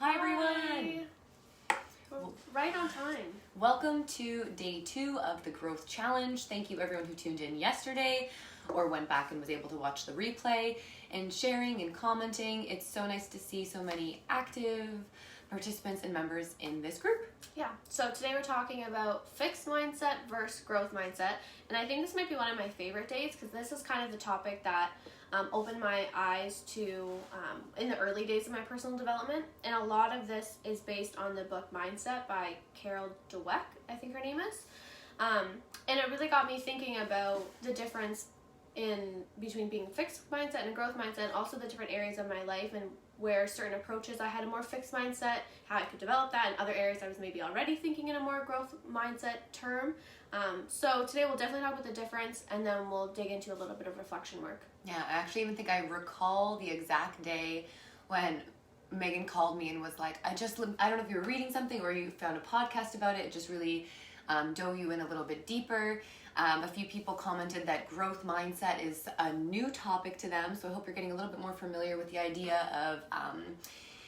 Hi everyone! Right on time. Welcome to day 2 of the Growth Challenge. Thank you everyone who tuned in yesterday or went back and was able to watch the replay and sharing and commenting. It's so nice to see so many active participants and members in this group. Yeah, so today we're talking about fixed mindset versus growth mindset. And I think this might be one of my favorite days because this is kind of the topic that opened my eyes to in the early days of my personal development. And a lot of this is based on the book Mindset by Carol Dweck, I think her name is. And it really got me thinking about the difference in between being fixed mindset and a growth mindset, and also the different areas of my life and where certain approaches I had a more fixed mindset, how I could develop that, and other areas I was maybe already thinking in a more growth mindset term. So today we'll definitely talk about the difference, and then we'll dig into a little bit of reflection work. Yeah, I actually even think I recall the exact day when Megan called me and was like, I don't know if you were reading something or you found a podcast about it. It just really dove you in a little bit deeper. A few people commented that growth mindset is a new topic to them, so I hope you're getting a little bit more familiar with the idea of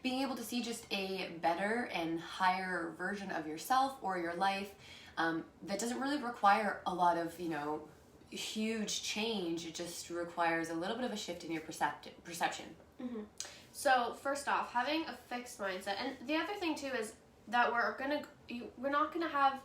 being able to see just a better and higher version of yourself or your life that doesn't really require a lot of, huge change. It just requires a little bit of a shift in your perception. Mm-hmm. So first off, having a fixed mindset, and the other thing too is that we're not gonna have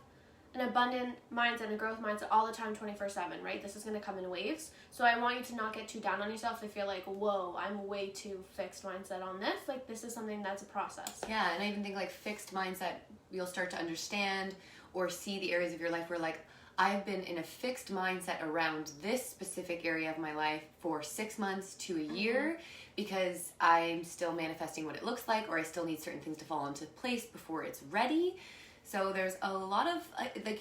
an abundant mindset and a growth mindset all the time 24/7, right? This is going to come in waves. So I want you to not get too down on yourself if you're like, whoa, I'm way too fixed mindset on this. Like, this is something that's a process. Yeah, and I even think like fixed mindset, you'll start to understand or see the areas of your life where like, I've been in a fixed mindset around this specific area of my life for 6 months to a year because I'm still manifesting what it looks like, or I still need certain things to fall into place before it's ready. So there's a lot of,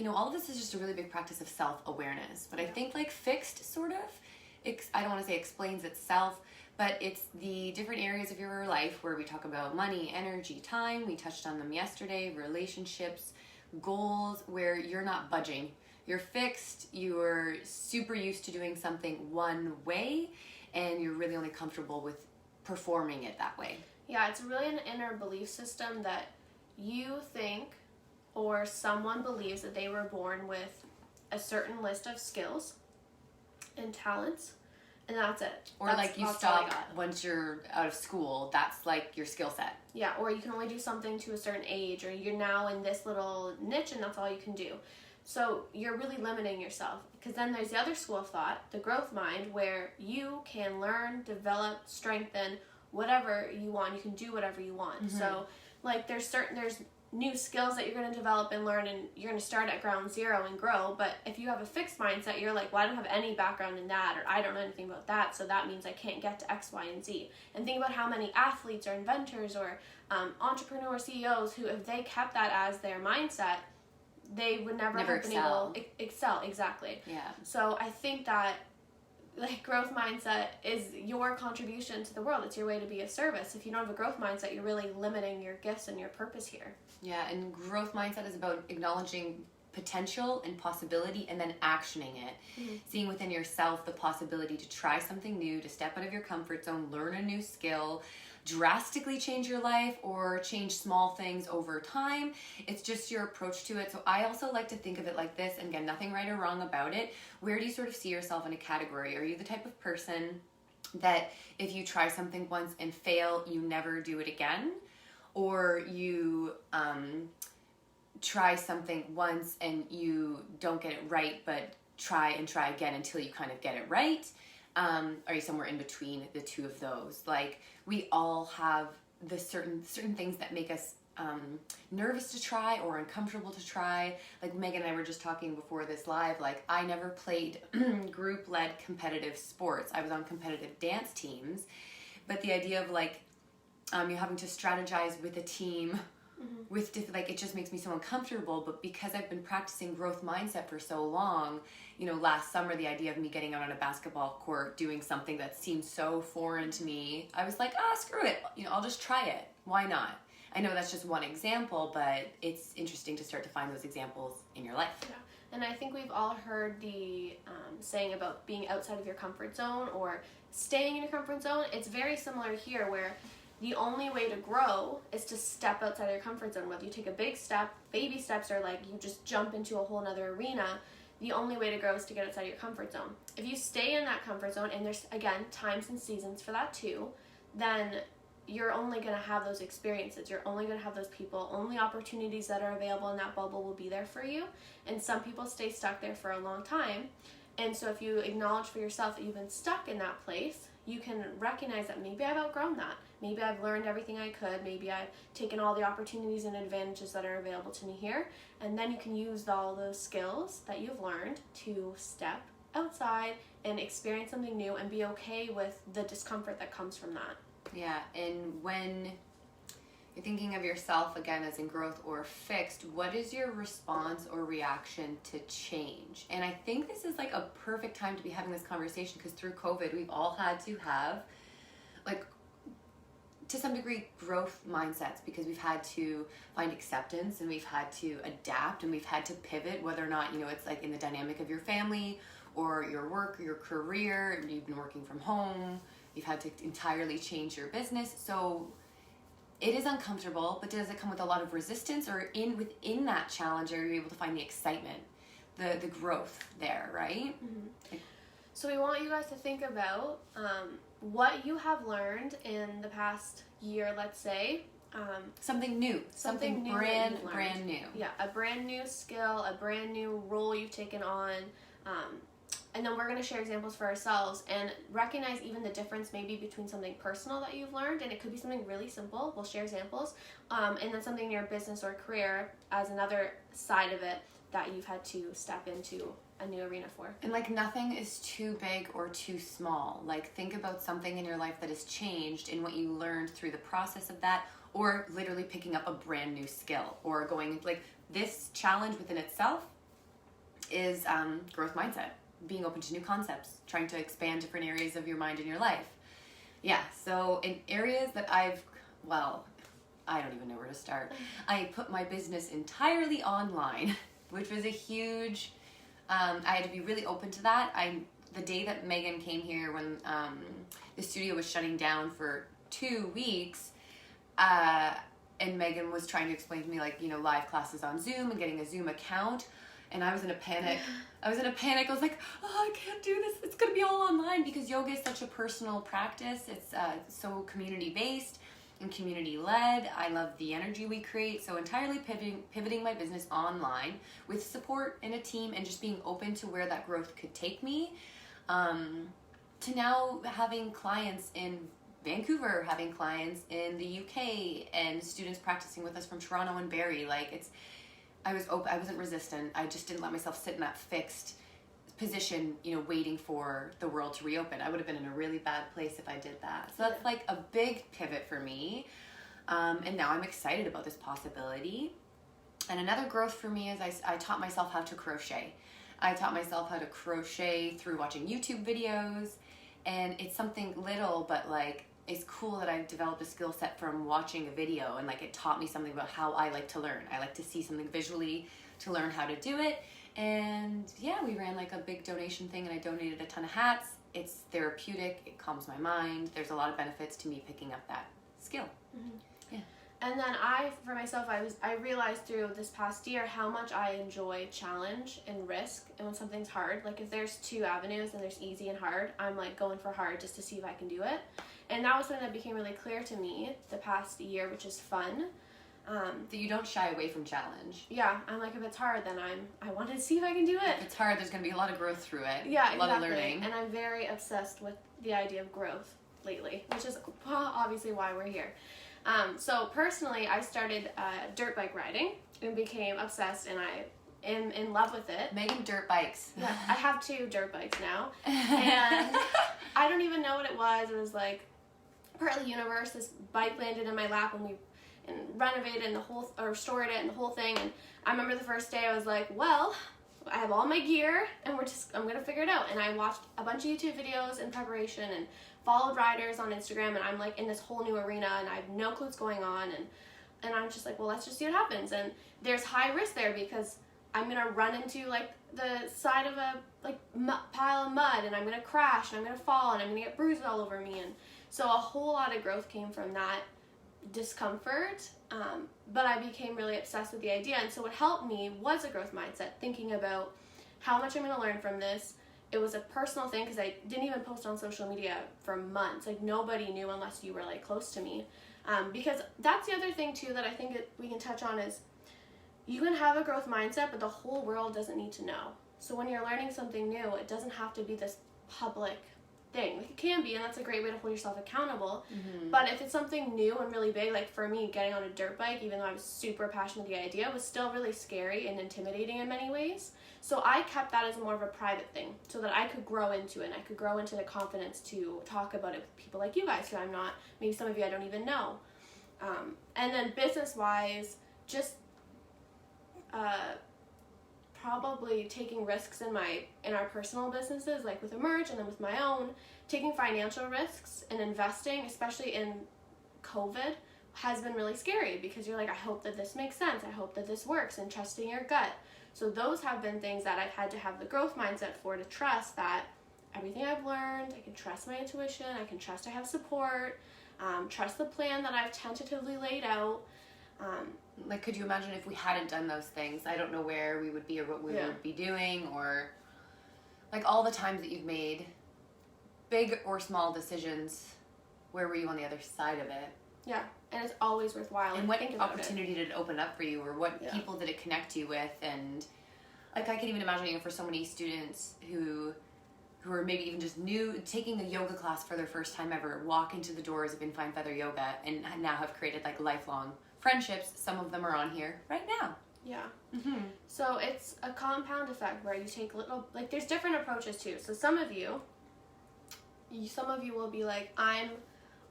all of this is just a really big practice of self-awareness. But I think fixed sort of, I don't want to say explains itself, but it's the different areas of your life where we talk about money, energy, time. We touched on them yesterday, relationships, goals, where you're not budging. You're fixed, you're super used to doing something one way, and you're really only comfortable with performing it that way. Yeah, it's really an inner belief system that you think or someone believes that they were born with a certain list of skills and talents, and that's it. Or you stop once you're out of school, that's your skill set. Yeah, or you can only do something to a certain age, or you're now in this little niche and that's all you can do. So you're really limiting yourself, because then there's the other school of thought, the growth mind, where you can learn, develop, strengthen whatever you want. You can do whatever you want. Mm-hmm. So there's new skills that you're going to develop and learn, and you're going to start at ground zero and grow. But if you have a fixed mindset, you're like, well, I don't have any background in that, or I don't know anything about that, so that means I can't get to X, Y, and Z. And think about how many athletes or inventors or entrepreneur CEOs who, if they kept that as their mindset, they would never have been able to excel. Exactly. Yeah. So I think that growth mindset is your contribution to the world. It's your way to be of service. If you don't have a growth mindset, you're really limiting your gifts and your purpose here. Yeah, and growth mindset is about acknowledging potential and possibility and then actioning it. Mm-hmm. Seeing within yourself the possibility to try something new, to step out of your comfort zone, learn a new skill, drastically change your life or change small things over time. It's just your approach to it. So I also like to think of it like this, and again, nothing right or wrong about it. Where do you sort of see yourself in a category? Are you the type of person that if you try something once and fail, you never do it again? Or you try something once and you don't get it right, but try and try again until you kind of get it right? Are you somewhere in between the two of those? We all have the certain things that make us nervous to try or uncomfortable to try. Megan and I were just talking before this live, I never played group-led competitive sports. I was on competitive dance teams, but the idea of you having to strategize with a team, mm-hmm. with it just makes me so uncomfortable. But because I've been practicing growth mindset for so long, last summer, the idea of me getting out on a basketball court doing something that seemed so foreign to me, I was like, screw it, I'll just try it. Why not? I know that's just one example, but it's interesting to start to find those examples in your life. Yeah. And I think we've all heard the saying about being outside of your comfort zone or staying in your comfort zone. It's very similar here, where the only way to grow is to step outside of your comfort zone. Whether you take a big step, baby steps, or like you just jump into a whole nother arena, the only way to grow is to get outside of your comfort zone. If you stay in that comfort zone, and there's, again, times and seasons for that too, then you're only going to have those experiences. You're only going to have those people. Only opportunities that are available in that bubble will be there for you. And some people stay stuck there for a long time. And so if you acknowledge for yourself that you've been stuck in that place, you can recognize that maybe I've outgrown that. Maybe I've learned everything I could. Maybe I've taken all the opportunities and advantages that are available to me here. And then you can use all those skills that you've learned to step outside and experience something new and be okay with the discomfort that comes from that. Yeah, and when you're thinking of yourself again as in growth or fixed, what is your response or reaction to change? And I think this is like a perfect time to be having this conversation, because through COVID, we've all had to have, like, to some degree, growth mindsets, because we've had to find acceptance and we've had to adapt and we've had to pivot, whether or not, you know, it's like in the dynamic of your family or your work or your career. You've been working from home. You've had to entirely change your business. So it is uncomfortable, but does it come with a lot of resistance, or within that challenge are you able to find the excitement, the growth there, right? Mm-hmm. So we want you guys to think about what you have learned in the past year, let's say. Something new. Something new brand new. Yeah, a brand new skill, a brand new role you've taken on. And then we're going to share examples for ourselves and recognize even the difference maybe between something personal that you've learned, and it could be something really simple. We'll share examples. And then something in your business or career as another side of it that you've had to step into a new arena for. And like, nothing is too big or too small. Like, think about something in your life that has changed and what you learned through the process of that, or literally picking up a brand new skill, or going, like, this challenge within itself is growth mindset, being open to new concepts, trying to expand different areas of your mind and your life. Yeah, so in areas that I don't even know where to start. I put my business entirely online, which was a huge, I had to be really open to that. The day that Megan came here, when the studio was shutting down for 2 weeks, and Megan was trying to explain to me, like, you know, live classes on Zoom and getting a Zoom account. And I was in a panic. I was like, oh, I can't do this. It's going to be all online, because yoga is such a personal practice. It's so community-based and community-led. I love the energy we create. So entirely pivoting my business online with support and a team, and just being open to where that growth could take me, to now having clients in Vancouver, having clients in the UK, and students practicing with us from Toronto and Barrie. Like, I was open. I wasn't resistant. I just didn't let myself sit in that fixed position, you know, waiting for the world to reopen. I would have been in a really bad place if I did that. So that's like a big pivot for me. And now I'm excited about this possibility. And another growth for me is I taught myself how to crochet. I taught myself how to crochet through watching YouTube videos. And it's something little, but like, it's cool that I've developed a skill set from watching a video, and like, it taught me something about how I like to learn. I like to see something visually to learn how to do it. And yeah, we ran like a big donation thing, and I donated a ton of hats. It's therapeutic. It calms my mind. There's a lot of benefits to me picking up that skill. Mm-hmm. Yeah. And then for myself, I realized through this past year how much I enjoy challenge and risk. And when something's hard, like if there's 2 avenues and there's easy and hard, I'm like going for hard just to see if I can do it. And that was something that became really clear to me the past year, which is fun. That you don't shy away from challenge. Yeah, I'm like, if it's hard, then I want to see if I can do it. If it's hard, there's going to be a lot of growth through it. Yeah, a lot of learning. And I'm very obsessed with the idea of growth lately, which is obviously why we're here. So personally, I started dirt bike riding and became obsessed, and I am in love with it. Megan dirt bikes. Yeah, I have 2 dirt bikes now, and I don't even know what it was. It was like part of the universe. This bike landed in my lap, and we renovated and restored it and the whole thing. And I remember the first day I was like, well, I have all my gear, and I'm gonna figure it out. And I watched a bunch of YouTube videos in preparation and followed riders on Instagram, and I'm like in this whole new arena, and I have no clue what's going on, and I'm just like, well, let's just see what happens. And there's high risk there, because I'm gonna run into like the side of a pile of mud, and I'm gonna crash, and I'm gonna fall, and I'm gonna get bruises all over me. And So a whole lot of growth came from that discomfort, but I became really obsessed with the idea. And so what helped me was a growth mindset, thinking about how much I'm going to learn from this. It was a personal thing because I didn't even post on social media for months. Like, nobody knew unless you were like close to me. Because that's the other thing too that I think we can touch on is you can have a growth mindset, but the whole world doesn't need to know. So when you're learning something new, it doesn't have to be this public thing. Like, it can be, and that's a great way to hold yourself accountable. But if it's something new and really big, like for me, getting on a dirt bike, even though I was super passionate with the idea, was still really scary and intimidating in many ways. So I kept that as more of a private thing so that I could grow into it, and I could grow into the confidence to talk about it with people like you guys who I'm not, maybe some of you I don't even know. And then business-wise, just probably taking risks in our personal businesses, like with Emerge and then with my own, taking financial risks and investing, especially in COVID, has been really scary because you're like, I hope that this makes sense. I hope that this works, and trusting your gut. So those have been things that I've had to have the growth mindset for, to trust that everything I've learned, I can trust my intuition, I can trust I have support, trust the plan that I've tentatively laid out. Like, could you imagine if we hadn't done those things? I don't know where we would be or what we would be doing, or like all the times that you've made big or small decisions, where were you on the other side of it? Yeah, and it's always worthwhile. And what opportunity did it open up for you, or what people did it connect you with? And like, I can even imagine, for so many students who are maybe even just new, taking a yoga class for their first time ever, walk into the doors of Infine Feather Yoga and now have created like lifelong friendships. Some of them are on here right now. Yeah. So it's a compound effect where you take like, there's different approaches too. So some of you will be like, I'm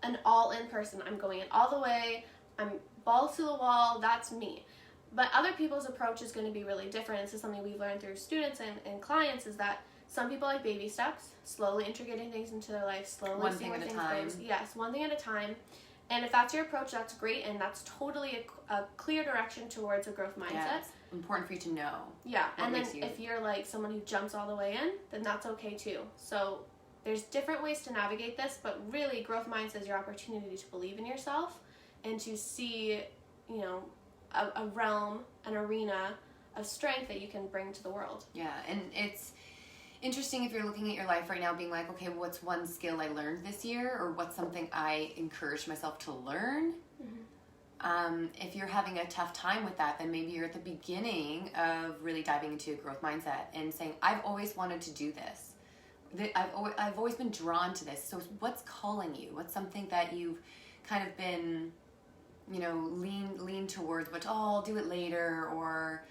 an all-in person. I'm going in all the way. I'm balls to the wall. That's me. But other people's approach is going to be really different. This is something we've learned through students and clients, is that some people like baby steps, slowly integrating things into their life, slowly One seeing thing where at a things time. goes. Yes, one thing at a time. And if that's your approach, that's great, and that's totally a clear direction towards a growth mindset. Yeah, it's important for you to know. Yeah, and then makes you... if you're like someone who jumps all the way in, then that's okay too. So there's different ways to navigate this, but really growth mindset is your opportunity to believe in yourself and to see, a realm, an arena of strength that you can bring to the world. Yeah, and it's interesting if you're looking at your life right now being like, okay, what's one skill I learned this year, or what's something I encouraged myself to learn? If you're having a tough time with that, then maybe you're at the beginning of really diving into a growth mindset and saying, I've always wanted to do this. I've always been drawn to this. So what's calling you? What's something that you've kind of been, lean towards, but I'll do it later, or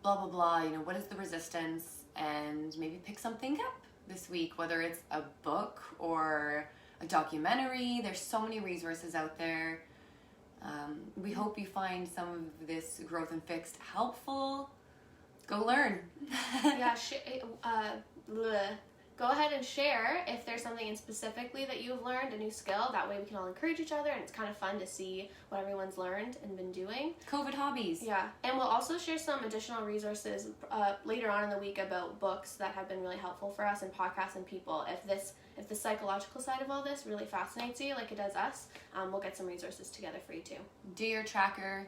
blah, blah, blah. What is the resistance? And maybe pick something up this week, whether it's a book or a documentary. There's so many resources out there. We hope you find some of this Growth and Fixed helpful. Go learn. Yeah, go ahead and share if there's something specifically that you've learned, a new skill. That way we can all encourage each other, and it's kind of fun to see what everyone's learned and been doing. COVID hobbies. Yeah, and we'll also share some additional resources later on in the week about books that have been really helpful for us, and podcasts and people. If the psychological side of all this really fascinates you like it does us, we'll get some resources together for you too. Do your tracker,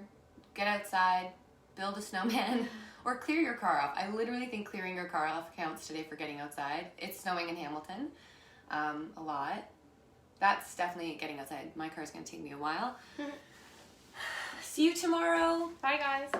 get outside, build a snowman, or clear your car off. I literally think clearing your car off counts today for getting outside. It's snowing in Hamilton a lot. That's definitely getting outside. My car's going to take me a while. See you tomorrow. Bye, guys.